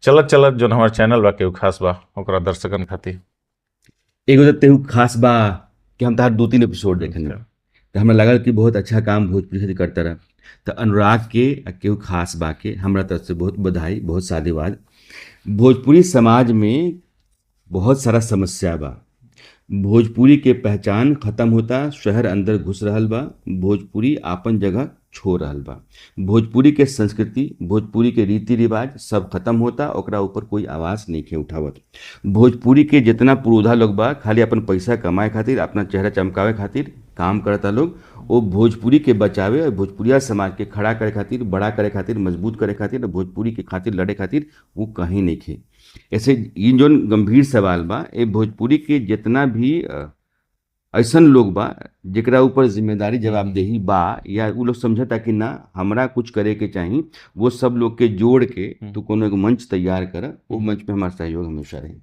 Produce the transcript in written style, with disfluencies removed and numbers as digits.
चलत चलत जो हमार चैनल बा केहू खास बा ओकरा दर्शकन खातिर एगो तो तेहू खास बा कि हम तहार 2-3 एपिसोड देखनी तो हमरा लगल कि बहुत अच्छा काम भोजपुरी से करता रहा। तो अनुराग के आ केहू खास बा के हमरा तरफ से बहुत बधाई, बहुत साधुवाद। भोजपुरी समाज में बहुत सारा समस्या बा। भोजपुरी के पहचान खत्म होता, शहर अंदर घुस रहल बा, भोजपुरी आपन जगह छोड़ रहल बा। भोजपुरी के संस्कृति, भोजपुरी के रीति रिवाज सब खत्म होता, ओकरा ऊपर कोई आवाज़ नइखे उठावत। भोजपुरी के जितना पुरोधा लोग बा खाली अपन पैसा कमाए खातिर, अपना चेहरा चमकावे खातिर काम करता लोग। वो भोजपुरी के बचावे और भोजपुरिया समाज के खड़ा करे खातिर, बड़ा करे खातिर, मजबूत करे खातिर, भोजपुरी के खातिर लड़े खातिर वो कहीं नइखे। ऐसे इ जौन गंभीर सवाल बा, ए भोजपुरी के जितना भी ऐसन लोग बा जेकरा ऊपर जिम्मेदारी जवाबदेही बा, या उ लोग समझता कि ना हमरा कुछ करे के चाही, वो सब लोग के जोड़ के तू कोनो एगो मंच तैयार कर, वो मंच पे हमारा सहयोग हमेशा रही।